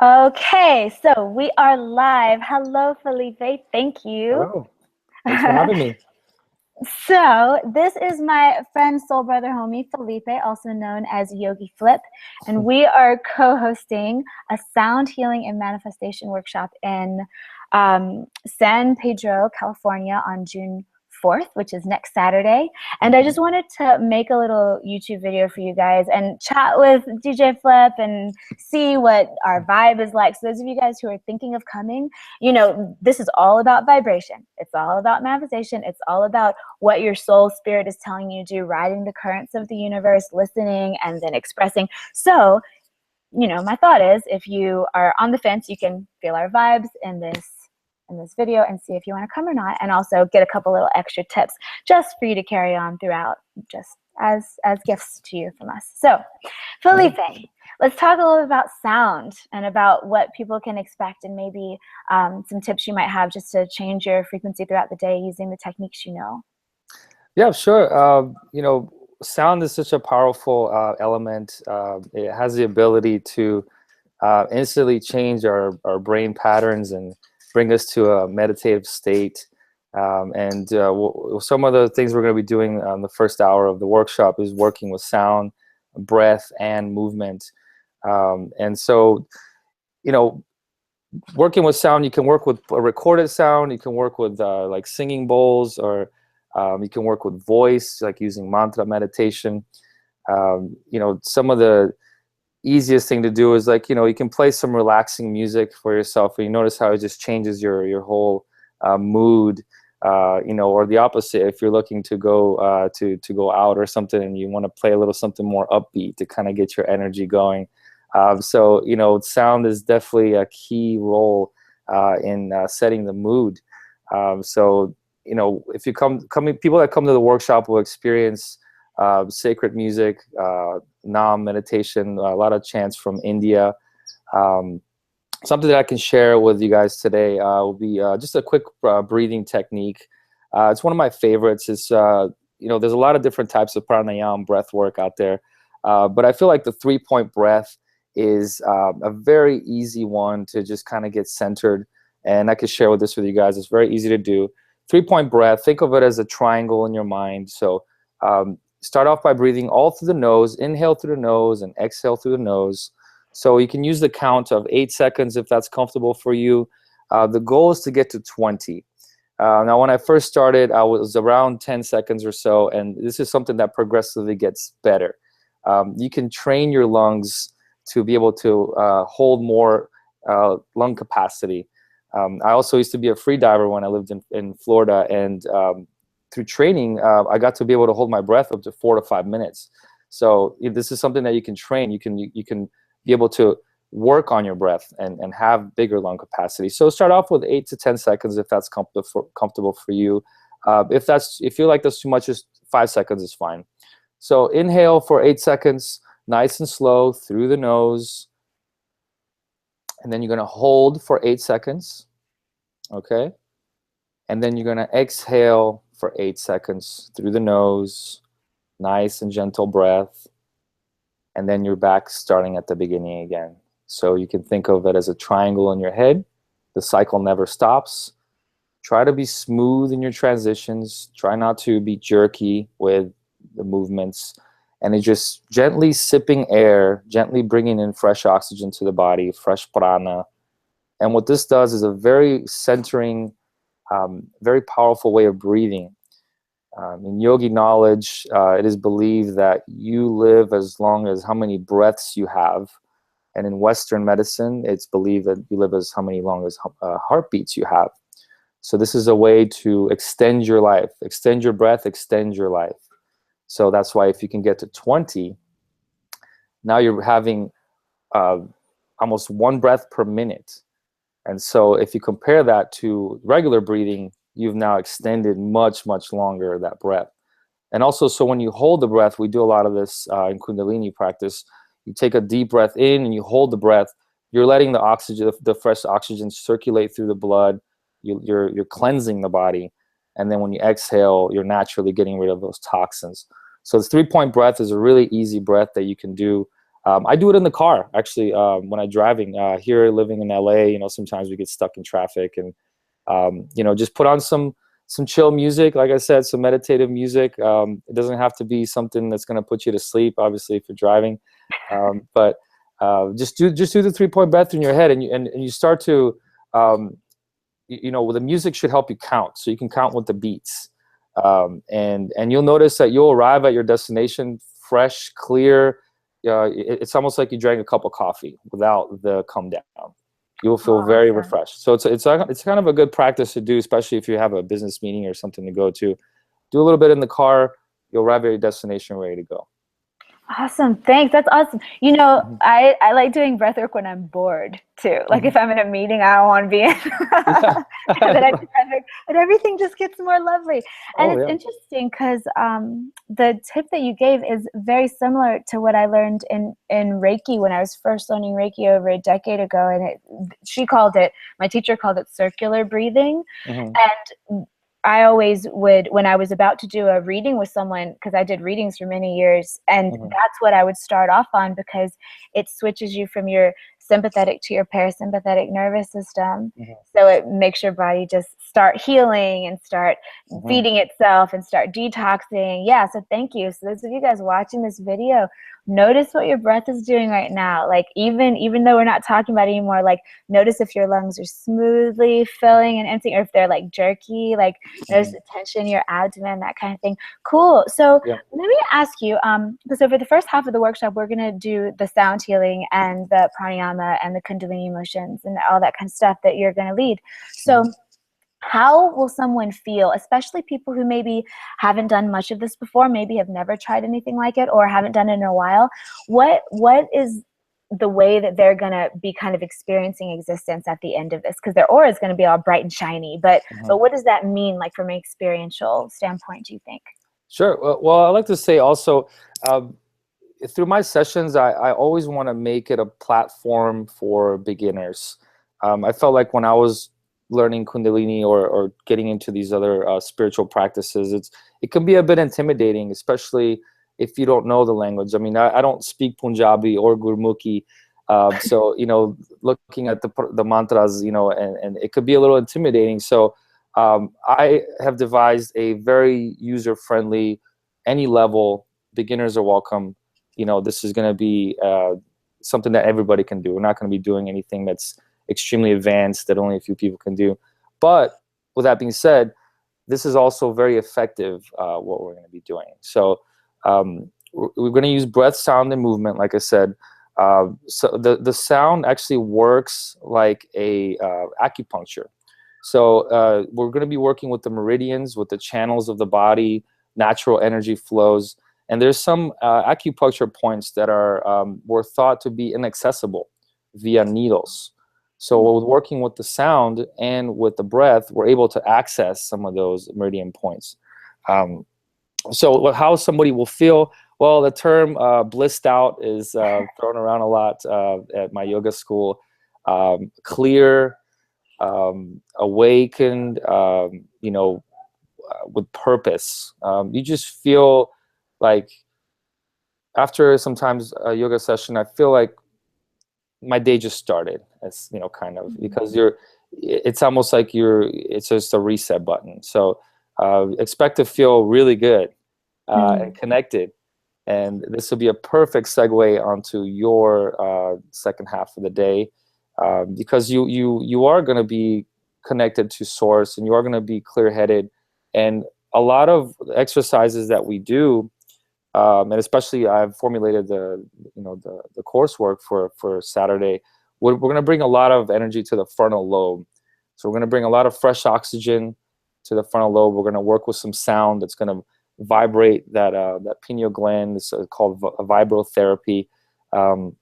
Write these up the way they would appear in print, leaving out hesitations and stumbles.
Okay, so we are live. Hello, Felipe. Thank you. Hello. Thanks for having me. So, this is my friend, soul brother, homie, Felipe, also known as Yogi Flip, and we are co-hosting a sound healing and manifestation workshop in San Pedro, California on June 4th, which is next Saturday. And I just wanted to make a little YouTube video for you guys and chat with DJ Flip and see what our vibe is like. So those of you guys who are thinking of coming, you know, this is all about vibration. It's all about manifestation. It's all about what your soul spirit is telling you to do, riding the currents of the universe, listening, and then expressing. So, you know, my thought is if you are on the fence, you can feel our vibes in this video and see if you want to come or not, and also get a couple little extra tips just for you to carry on throughout, just as gifts to you from us. So, Felipe, let's talk a little bit about sound and about what people can expect, and maybe some tips you might have just to change your frequency throughout the day using the techniques you know. Yeah, sure. You know, sound is such a powerful element. It has the ability to instantly change our brain patterns and bring us to a meditative state. Some of the things we're going to be doing on the first hour of the workshop is working with sound, breath, and movement. You know, working with sound, you can work with a recorded sound, you can work with like singing bowls, or you can work with voice, like using mantra meditation. You know, some of the easiest thing to do is, like, you know, you can play some relaxing music for yourself, and you notice how it just changes your whole mood. You know, or the opposite, if you're looking to go to go out or something, and you want to play a little something more upbeat to kind of get your energy going. So, you know, sound is definitely a key role in setting the mood. So, you know, if you people that come to the workshop will experience sacred music, Nam meditation, a lot of chants from India. Something that I can share with you guys today will be just a quick breathing technique. It's one of my favorites. It's you know, there's a lot of different types of pranayama breath work out there, but I feel like the 3-point breath is a very easy one to just kind of get centered, and I can share this with you guys. It's very easy to do. 3-point breath, think of it as a triangle in your mind. So start off by breathing all through the nose, inhale through the nose and exhale through the nose. So you can use the count of 8 seconds if that's comfortable for you. The goal is to get to 20. Now, when I first started, I was around 10 seconds or so, and this is something that progressively gets better. You can train your lungs to be able to hold more lung capacity. I also used to be a free diver when I lived in Florida, and through training, I got to be able to hold my breath up to 4 to 5 minutes. So this is something that you can train. You can be able to work on your breath and have bigger lung capacity. So start off with 8 to 10 seconds if that's comfortable for you. If you feel like that's too much, just 5 seconds is fine. So inhale for 8 seconds, nice and slow through the nose. And then you're going to hold for 8 seconds. Okay. And then you're going to exhale for 8 seconds through the nose. Nice and gentle breath. And then you're back starting at the beginning again. So you can think of it as a triangle in your head. The cycle never stops. Try to be smooth in your transitions. Try not to be jerky with the movements. And it's just gently sipping air, gently bringing in fresh oxygen to the body, fresh prana. And what this does is a very centering, very powerful way of breathing. In yogi knowledge, it is believed that you live as long as how many breaths you have. And in Western medicine, it's believed that you live as how many long as heartbeats you have. So this is a way to extend your life, extend your breath, extend your life. So that's why if you can get to 20, now you're having almost 1 breath per minute. And so if you compare that to regular breathing, you've now extended much, much longer that breath. And also, so when you hold the breath, we do a lot of this in Kundalini practice. You take a deep breath in and you hold the breath. You're letting the oxygen, the fresh oxygen, circulate through the blood. You're cleansing the body. And then when you exhale, you're naturally getting rid of those toxins. So the 3-point breath is a really easy breath that you can do. I do it in the car, actually, when I'm driving. Here, living in LA, sometimes we get stuck in traffic, and just put on some chill music. Like I said, some meditative music. It doesn't have to be something that's going to put you to sleep, obviously, if you're driving. But just do the 3-point breath in your head, and you start to, the music should help you count, so you can count with the beats. And you'll notice that you'll arrive at your destination fresh, clear. It's almost like you drank a cup of coffee without the come down. You'll feel very refreshed. So it's kind of a good practice to do, especially if you have a business meeting or something to go to. Do a little bit in the car. You'll arrive at your destination ready to go. Awesome. Thanks. That's awesome. I like doing breath work when I'm bored too. Like if I'm in a meeting I don't want to be in. And then I do breath work, and everything just gets more lovely. And it's interesting because the tip that you gave is very similar to what I learned in Reiki when I was first learning Reiki over a decade ago. And my teacher called it circular breathing. And I always would, when I was about to do a reading with someone, because I did readings for many years, and that's what I would start off on, because it switches you from your sympathetic to your parasympathetic nervous system. So it makes your body just start healing and start feeding itself and start detoxing. Yeah, so thank you. So those of you guys watching this video, notice what your breath is doing right now. Like even though we're not talking about it anymore, like notice if your lungs are smoothly filling and emptying, or if they're like jerky, like notice the tension in your abdomen, that kind of thing. Cool. So let me ask you, because over the first half of the workshop, we're going to do the sound healing and the pranayama and the kundalini motions and all that kind of stuff that you're going to lead. So how will someone feel, especially people who maybe haven't done much of this before, maybe have never tried anything like it or haven't done it in a while? What is the way that they're going to be kind of experiencing existence at the end of this? Because their aura is going to be all bright and shiny, but what does that mean, like from an experiential standpoint, do you think? Sure. Well, I like to say also, through my sessions, I always want to make it a platform for beginners. I felt like when I was learning Kundalini or getting into these other spiritual practices, it can be a bit intimidating, especially if you don't know the language. I mean, I don't speak Punjabi or Gurmukhi, so looking at the mantras, and it could be a little intimidating. So I have devised a very user-friendly, any level, beginners are welcome. This is going to be something that everybody can do. We're not going to be doing anything that's extremely advanced that only a few people can do. But with that being said, this is also very effective, what we're going to be doing. So we're going to use breath, sound, and movement, like I said. So the sound actually works like a acupuncture. So we're going to be working with the meridians, with the channels of the body, natural energy flows. And there's some acupuncture points that were thought to be inaccessible via needles. So working with the sound and with the breath, we're able to access some of those meridian points. So how somebody will feel, well, the term blissed out is thrown around a lot at my yoga school. Clear, awakened, with purpose. You just feel like after sometimes a yoga session, I feel like my day just started, as kind of, because it's almost like it's just a reset button. So expect to feel really good and connected. And this will be a perfect segue onto your second half of the day, because you are going to be connected to source, and you are going to be clear-headed. And a lot of exercises that we do, and especially I've formulated the coursework for Saturday. We're going to bring a lot of energy to the frontal lobe. So we're going to bring a lot of fresh oxygen to the frontal lobe. We're going to work with some sound that's going to vibrate that pineal gland. It's called vibrotherapy. So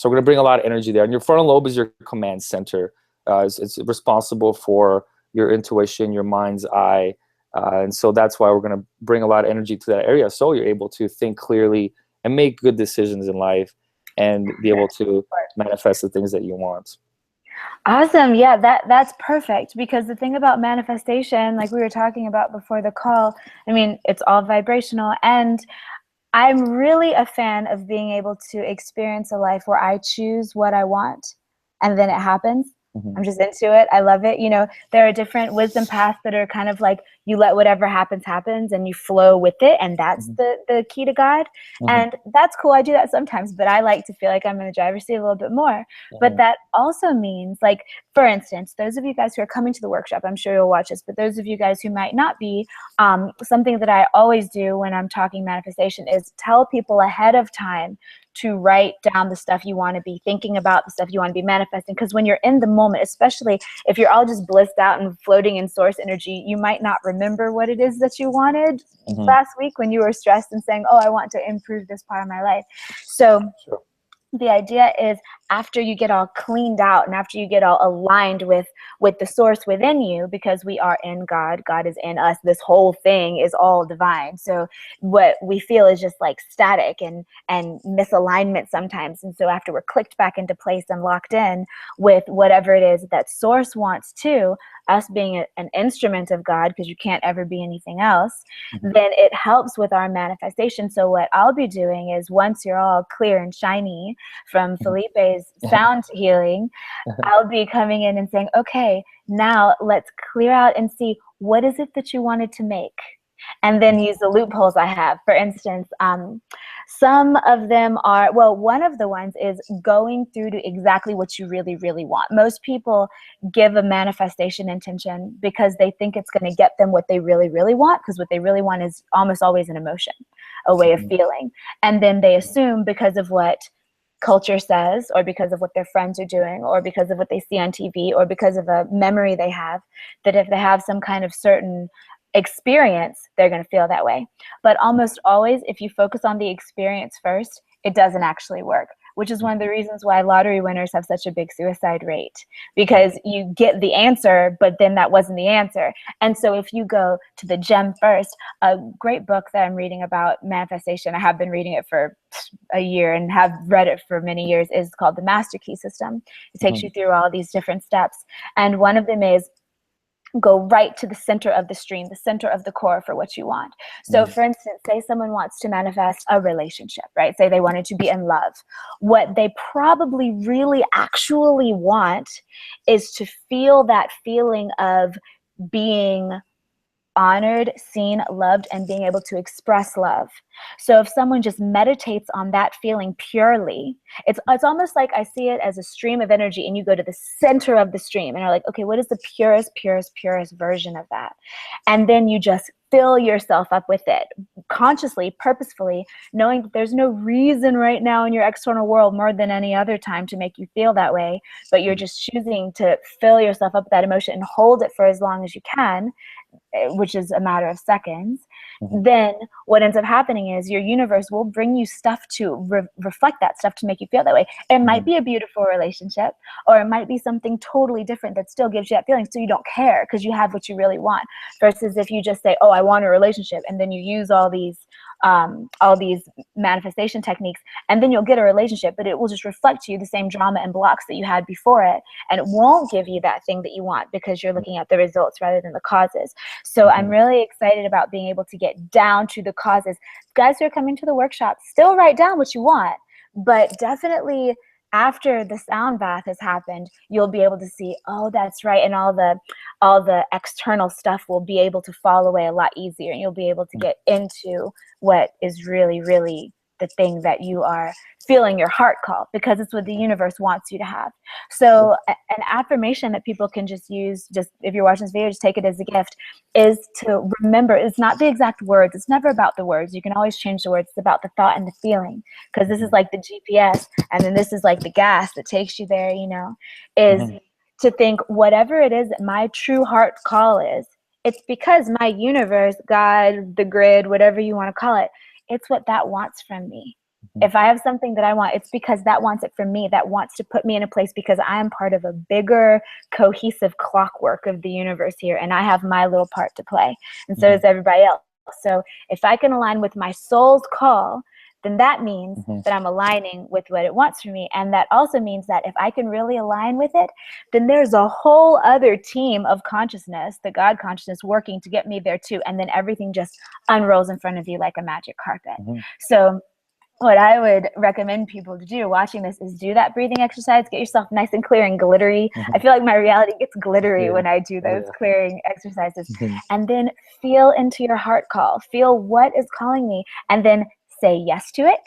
we're going to bring a lot of energy there. And your frontal lobe is your command center. It's responsible for your intuition, your mind's eye. And so that's why we're going to bring a lot of energy to that area, so you're able to think clearly and make good decisions in life and be able to manifest the things that you want. Awesome. Yeah, that's perfect, because the thing about manifestation, like we were talking about before the call, I mean, it's all vibrational, and I'm really a fan of being able to experience a life where I choose what I want and then it happens. I'm just into it. I love it. You know, there are different wisdom paths that are kind of like you let whatever happens and you flow with it. And that's the key to God. And that's cool. I do that sometimes, but I like to feel like I'm in the driver's seat a little bit more. But that also means, like, for instance, those of you guys who are coming to the workshop, I'm sure you'll watch this, but those of you guys who might not be, something that I always do when I'm talking manifestation is tell people ahead of time to write down the stuff you want to be thinking about, the stuff you want to be manifesting. Because when you're in the moment, especially if you're all just blissed out and floating in source energy, you might not remember what it is that you wanted last week when you were stressed and saying, oh, I want to improve this part of my life. So the idea is after you get all cleaned out and after you get all aligned with the source within you, because we are in God, God is in us, this whole thing is all divine. So what we feel is just like static and misalignment sometimes. And so after we're clicked back into place and locked in with whatever it is that source wants to, us being an instrument of God, because you can't ever be anything else, then it helps with our manifestation. So what I'll be doing is once you're all clear and shiny from Felipe's sound healing, I'll be coming in and saying, okay, now let's clear out and see what is it that you wanted to make, and then use the loopholes I have. For instance, some of them are, well, one of the ones is going through to exactly what you really, really want. Most people give a manifestation intention because they think it's going to get them what they really, really want, because what they really want is almost always an emotion, a way of feeling. And then they assume because of what culture says, or because of what their friends are doing, or because of what they see on TV, or because of a memory they have, that if they have some kind of certain experience, they're going to feel that way. But almost always, if you focus on the experience first, it doesn't actually work, which is one of the reasons why lottery winners have such a big suicide rate, because you get the answer, but then that wasn't the answer. And so if you go to the gem first, a great book that I'm reading about manifestation, I have been reading it for a year and have read it for many years, is called The Master Key System. It takes you through all these different steps. And one of them is go right to the center of the stream, the center of the core for what you want. So for instance, say someone wants to manifest a relationship, right? Say they wanted to be in love. What they probably really actually want is to feel that feeling of being honored, seen, loved, and being able to express love. So if someone just meditates on that feeling purely, it's almost like I see it as a stream of energy, and you go to the center of the stream and are like, okay, what is the purest, purest, purest version of that? And then you just fill yourself up with it consciously, purposefully, knowing that there's no reason right now in your external world more than any other time to make you feel that way, but you're just choosing to fill yourself up with that emotion and hold it for as long as you can, which is a matter of seconds. Then what ends up happening is your universe will bring you stuff to reflect that stuff, to make you feel that way. It might be a beautiful relationship, or it might be something totally different that still gives you that feeling, so you don't care because you have what you really want. Versus if you just say, oh, I want a relationship, and then you use all these manifestation techniques, and then you'll get a relationship, but it will just reflect to you the same drama and blocks that you had before it, and it won't give you that thing that you want because you're looking at the results rather than the causes. So I'm really excited about being able to get down to the causes. Guys who are coming to the workshop, still write down what you want, but definitely after the sound bath has happened, you'll be able to see, oh, that's right, and all the external stuff will be able to fall away a lot easier, and you'll be able to get into what is really, really the thing that you are feeling your heart call, because it's what the universe wants you to have. So an affirmation that people can just use, just if you're watching this video, just take it as a gift, is to remember, it's not the exact words. It's never about the words. You can always change the words. It's about the thought and the feeling, because this is like the GPS, and then this is like the gas that takes you there, you know, is to think whatever it is that my true heart call is, it's because my universe, God, the grid, whatever you want to call it, it's what that wants from me. If I have something that I want, it's because that wants it from me, that wants to put me in a place, because I am part of a bigger cohesive clockwork of the universe here, and I have my little part to play, and so does everybody else. So if I can align with my soul's call, then that means that I'm aligning with what it wants from me. And that also means that if I can really align with it, then there's a whole other team of consciousness, the God consciousness, working to get me there too. And then everything just unrolls in front of you like a magic carpet. So what I would recommend people to do watching this is do that breathing exercise, get yourself nice and clear and glittery. I feel like my reality gets glittery when I do those clearing exercises. And then feel into your heart call, feel what is calling me, and then say yes to it.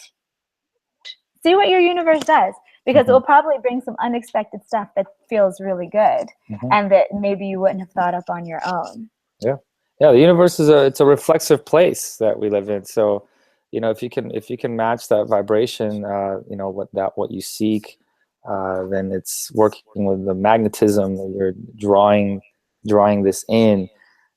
See what your universe does, because it will probably bring some unexpected stuff that feels really good and that maybe you wouldn't have thought up on your own. Yeah, the universe is it's a reflexive place that we live in. So, you know, if you can match that vibration, you know, what you seek, then it's working with the magnetism that you're drawing this in.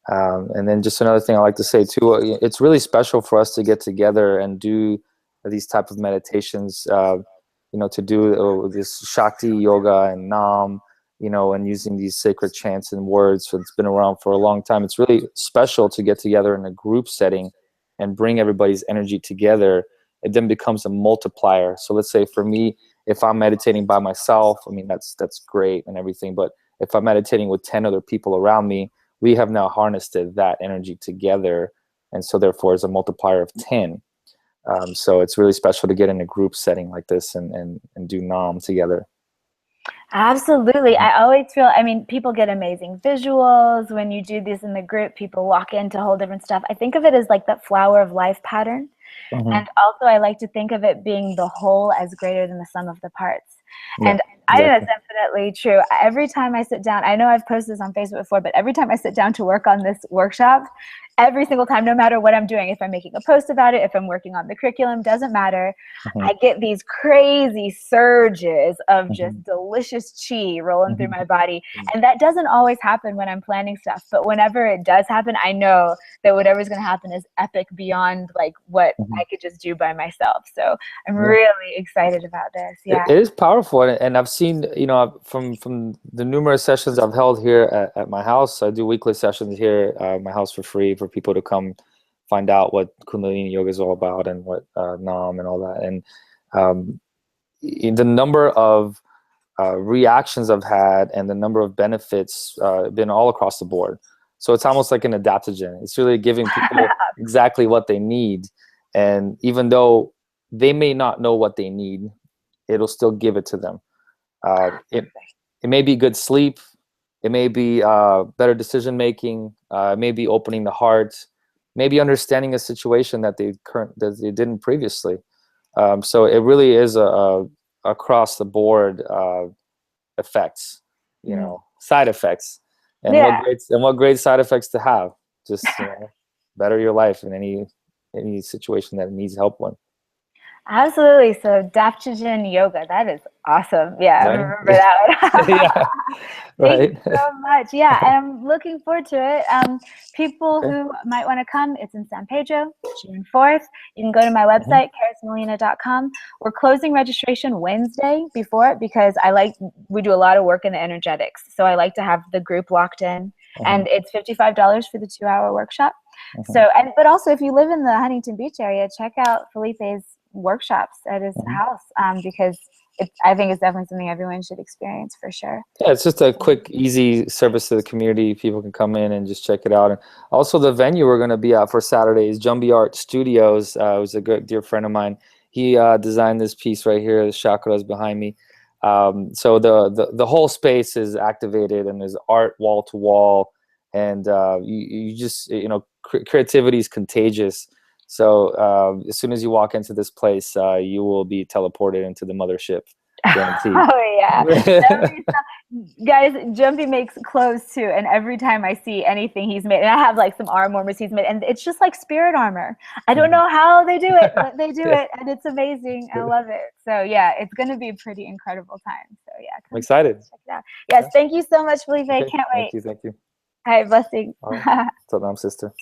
And then just another thing I like to say too, it's really special for us to get together and do these type of meditations, you know, to do this Shakti yoga and Nam, you know, and using these sacred chants and words. So it's been around for a long time. It's really special to get together in a group setting and bring everybody's energy together. It then becomes a multiplier. So let's say for me, if I'm meditating by myself, I mean, that's great and everything. But if I'm meditating with 10 other people around me, we have now harnessed that energy together. And so therefore it's a multiplier of 10. So it's really special to get in a group setting like this and do Nam together. Absolutely. I always feel, I mean, people get amazing visuals when you do this in the group. People walk into whole different stuff. I think of it as like that flower of life pattern. And also I like to think of it being the whole as greater than the sum of the parts. And I think that's definitely true. Every time I sit down, I know I've posted this on Facebook before, but every time I sit down to work on this workshop, every single time, no matter what I'm doing, if I'm making a post about it, if I'm working on the curriculum, doesn't matter. I get these crazy surges of just delicious chi rolling through my body. And that doesn't always happen when I'm planning stuff. But whenever it does happen, I know that whatever's going to happen is epic beyond like what I could just do by myself. So I'm really excited about this. Yeah. It is powerful. And I've seen, you know, from the numerous sessions I've held here at my house. I do weekly sessions here at my house for free for people to come find out what Kundalini yoga is all about and what Nam and all that. And the number of reactions I've had and the number of benefits been all across the board. So it's almost like an adaptogen. It's really giving people exactly what they need. And even though they may not know what they need, it'll still give it to them. It may be good sleep. It may be better decision making. It may be opening the heart. Maybe understanding a situation that they didn't previously. So it really is a across the board effects, you know, side effects, and what great side effects to have. Just you know, better your life in any situation that needs help one. Absolutely. So adaptogen yoga, that is awesome. Yeah, I remember that one. Thank you so much. Yeah, and I'm looking forward to it. People who might want to come, it's in San Pedro, June 4th. You can go to my website, karismolina.com. We're closing registration Wednesday before it because we do a lot of work in the energetics. So I like to have the group locked in. And it's $55 for the 2-hour workshop. So, but also if you live in the Huntington Beach area, check out Felipe's workshops at his house because I think it's definitely something everyone should experience for sure. Yeah, it's just a quick, easy service to the community. People can come in and just check it out. And also the venue we're going to be at for Saturday is Jumbi Art Studios. It was a good dear friend of mine. He designed this piece right here. The chakras behind me. So the whole space is activated and there's art wall to wall, and you just, you know, creativity is contagious. So as soon as you walk into this place, you will be teleported into the mothership. Guaranteed. Oh yeah. Guys, Jumpy makes clothes too, and every time I see anything he's made, and I have like some arm warmers he's made, and it's just like spirit armor. I don't know how they do it, but they do it, and it's amazing. I love it. So yeah, it's going to be a pretty incredible time. So yeah, I'm excited. Check it out. Yes, thank you so much, Felipe. Can't wait. Thank you. All right, blessings. All right. Salam, sister.